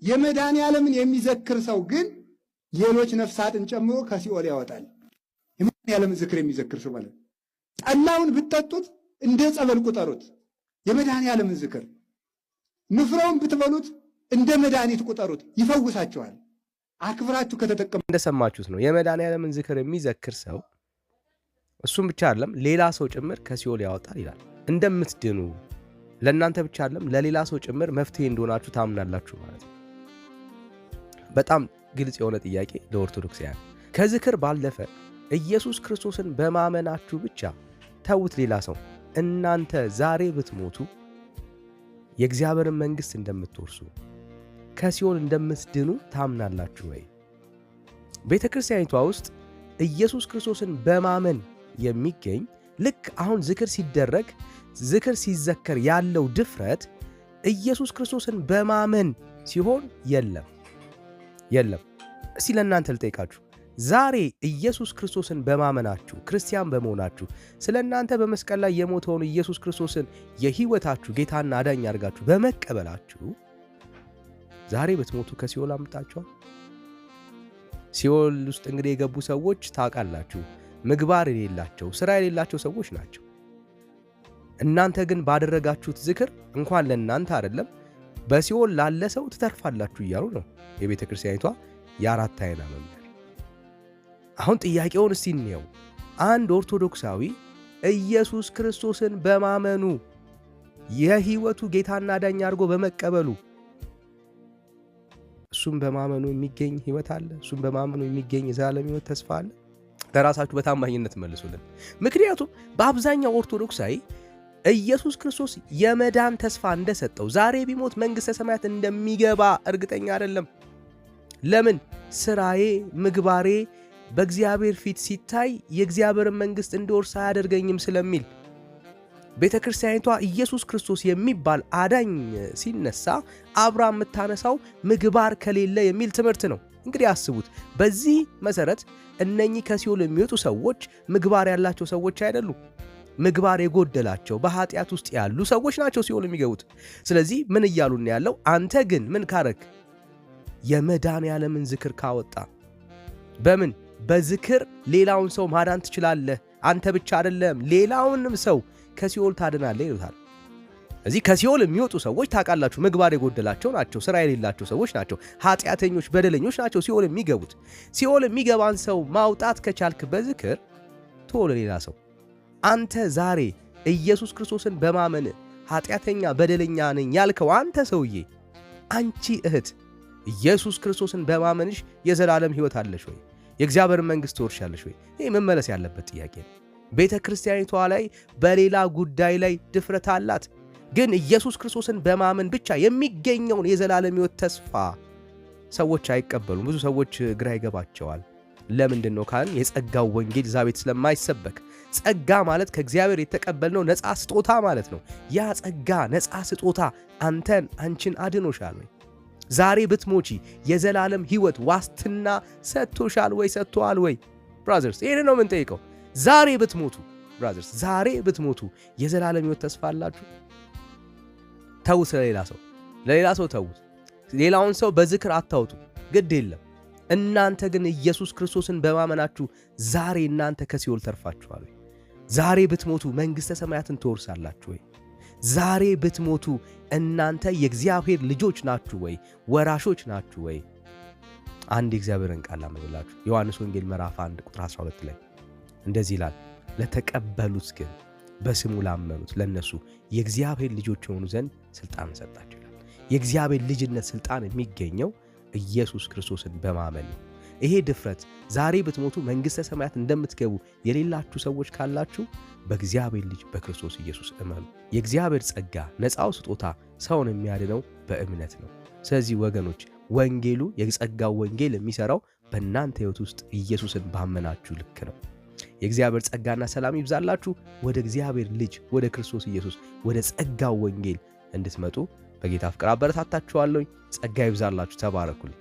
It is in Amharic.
የመድኃኔዓለምን የሚዘክር ሰው ግን ሌሎች ነፍሳትን ጨምሮ ከሲኦል ያወጣል። የመድኃኔዓለምን ዝክር የሚዘክር ሰው ማለት ጠላውን ብትጠጡት እንደ ጸበል ቁጠሩት፣ የመድኃኔዓለምን ዝክር። ንፍረውን ብትበሉት እንደ መድኃኒት ቁጠሩት፣ ይፈውሳቸዋል። አክብራችሁ ከተጠቀሙ እንደሰማችሁት ነው። የመድኃኔዓለምን ዝክር የሚዘክር ሰው እሱም ብቻ አይደለም ሌላ ሰው ጭምር ከሲኦል ያወጣል ይላል። እንደምትድኑ ለእናንተ ብቻ አይደለም ለሌላ ሰው ጭምር መፍትሄ እንደሆናችሁ ታምናላችሁ ማለት ነው። በጣም ግልጽ የሆነ ጥያቄ ለኦርቶዶክሳውያን። ከዝክር ባለፈ ኢየሱስ ክርስቶስን በማመናችሁ ብቻ ተውት ሌላ ሰው፣ እናንተ ዛሬ ብትሞቱ የእግዚአብሔርን መንግሥት እንደምትወርሱ ከሲኦል እንደምትድኑ ታምናላችሁ ወይ? ቤተ ክርስቲያኒቷ ውስጥ ኢየሱስ ክርስቶስን በማመን የሚገኝ ልክ አሁን ዝክር ሲደረግ ዝክር ሲዘከር ያለው ድፍረት ኢየሱስ ክርስቶስን በማመን ሲሆን የለም። እስቲ ለእናንተ ልጠይቃችሁ፣ ዛሬ ኢየሱስ ክርስቶስን በማመናችሁ ክርስቲያን በመሆናችሁ ስለ እናንተ በመስቀል ላይ የሞተውን ኢየሱስ ክርስቶስን የሕይወታችሁ ጌታና አዳኝ አድርጋችሁ በመቀበላችሁ ዛሬ ብትሞቱ ከሲኦል አምጣችኋል? ሲኦል ውስጥ እንግዲህ የገቡ ሰዎች ታውቃላችሁ፣ ምግባር የሌላቸው ሥራ የሌላቸው ሰዎች ናቸው። እናንተ ግን ባደረጋችሁት ዝክር እንኳን ለእናንተ አይደለም በሲኦል ላለ ሰው ትተርፋላችሁ እያሉ ነው የቤተ ክርስቲያኒቷ የአራት አይና መምህር። አሁን ጥያቄውን እስቲ እንየው። አንድ ኦርቶዶክሳዊ ኢየሱስ ክርስቶስን በማመኑ የሕይወቱ ጌታና ዳኛ አድርጎ በመቀበሉ እሱም በማመኑ የሚገኝ ሕይወት አለ? እሱም በማመኑ የሚገኝ የዘላለም ሕይወት ተስፋ አለ? ለራሳችሁ በታማኝነት መልሱልን። ምክንያቱም በአብዛኛው ኦርቶዶክሳዊ ኢየሱስ ክርስቶስ የመዳን ተስፋ እንደሰጠው ዛሬ ቢሞት መንግሥተ ሰማያት እንደሚገባ እርግጠኛ አይደለም። ለምን? ስራዬ ምግባሬ በእግዚአብሔር ፊት ሲታይ የእግዚአብሔርን መንግሥት እንድወርስ አያደርገኝም ስለሚል ቤተ ክርስቲያኒቷ ኢየሱስ ክርስቶስ የሚባል አዳኝ ሲነሳ አብራ የምታነሳው ምግባር ከሌለ የሚል ትምህርት ነው። እንግዲህ አስቡት። በዚህ መሰረት እነኚህ ከሲኦል የሚወጡ ሰዎች ምግባር ያላቸው ሰዎች አይደሉም። ምግባር የጎደላቸው በኃጢአት ውስጥ ያሉ ሰዎች ናቸው ሲኦል የሚገቡት። ስለዚህ ምን እያሉን ያለው? አንተ ግን ምን ካረክ? የመድኃኔዓለምን ዝክር ካወጣ በምን በዝክር ሌላውን ሰው ማዳን ትችላለህ። አንተ ብቻ አይደለም ሌላውንም ሰው ከሲኦል ታድናለህ ይሉታል። እዚህ ከሲኦል የሚወጡ ሰዎች ታውቃላችሁ ምግባር የጎደላቸው ናቸው፣ ሥራ የሌላቸው ሰዎች ናቸው፣ ኃጢአተኞች በደለኞች ናቸው ሲኦል የሚገቡት። ሲኦል የሚገባን ሰው ማውጣት ከቻልክ በዝክር ቶሎ ሌላ ሰው አንተ ዛሬ ኢየሱስ ክርስቶስን በማመን ኃጢአተኛ በደለኛ ነኝ ያልከው አንተ ሰውዬ፣ አንቺ እህት ኢየሱስ ክርስቶስን በማመንሽ የዘላለም ሕይወት አለሽ ወይ? የእግዚአብሔር መንግሥት ትወርሻለሽ ወይ? ይህ መመለስ ያለበት ጥያቄ ነው። ቤተ ክርስቲያኒቷ ላይ በሌላ ጉዳይ ላይ ድፍረት አላት፣ ግን ኢየሱስ ክርስቶስን በማመን ብቻ የሚገኘውን የዘላለም ሕይወት ተስፋ ሰዎች አይቀበሉም። ብዙ ሰዎች ግራ ይገባቸዋል። ለምንድን ነው ካልን የጸጋው ወንጌል እዛ ቤት ስለማይሰበክ። ጸጋ ማለት ከእግዚአብሔር የተቀበልነው ነፃ ስጦታ ማለት ነው። ያ ጸጋ ነፃ ስጦታ አንተን አንቺን አድኖሻል ወይ? ዛሬ ብትሞቺ የዘላለም ሕይወት ዋስትና ሰጥቶሻል ወይ? ሰጥቶዋል ወይ? ብራዘርስ ይሄን ነው የምንጠይቀው። ዛሬ ብትሞቱ ብራዘርስ፣ ዛሬ ብትሞቱ የዘላለም ሕይወት ተስፋ አላችሁ? ተውት፣ ለሌላ ሰው ተውት። ሌላውን ሰው በዝክር አታውጡ፣ ግድ የለም። እናንተ ግን ኢየሱስ ክርስቶስን በማመናችሁ ዛሬ እናንተ ከሲኦል ተርፋችኋል ወይ? ዛሬ ብትሞቱ መንግሥተ ሰማያትን ትወርሳላችሁ ወይ? ዛሬ ብትሞቱ እናንተ የእግዚአብሔር ልጆች ናችሁ ወይ? ወራሾች ናችሁ ወይ? አንድ የእግዚአብሔርን ቃል አመጣላችሁ። ዮሐንስ ወንጌል ምዕራፍ 1 ቁጥር 12 ላይ እንደዚህ ይላል፣ ለተቀበሉት ግን በስሙ ላመኑት ለነሱ የእግዚአብሔር ልጆች የሆኑ ዘንድ ሥልጣን ሰጣቸው ይላል። የእግዚአብሔር ልጅነት ሥልጣን የሚገኘው ኢየሱስ ክርስቶስን በማመን ነው። ይሄ ድፍረት ዛሬ ብትሞቱ መንግሥተ ሰማያት እንደምትገቡ የሌላችሁ ሰዎች ካላችሁ በእግዚአብሔር ልጅ በክርስቶስ ኢየሱስ እመኑ። የእግዚአብሔር ጸጋ ነፃው ስጦታ ሰውን የሚያድነው በእምነት ነው። ስለዚህ ወገኖች ወንጌሉ የጸጋው ወንጌል የሚሠራው በእናንተ ሕይወት ውስጥ ኢየሱስን ባመናችሁ ልክ ነው። የእግዚአብሔር ጸጋና ሰላም ይብዛላችሁ። ወደ እግዚአብሔር ልጅ ወደ ክርስቶስ ኢየሱስ ወደ ጸጋው ወንጌል እንድትመጡ በጌታ ፍቅር አበረታታችኋለሁ። ጸጋ ይብዛላችሁ። ተባረኩልኝ።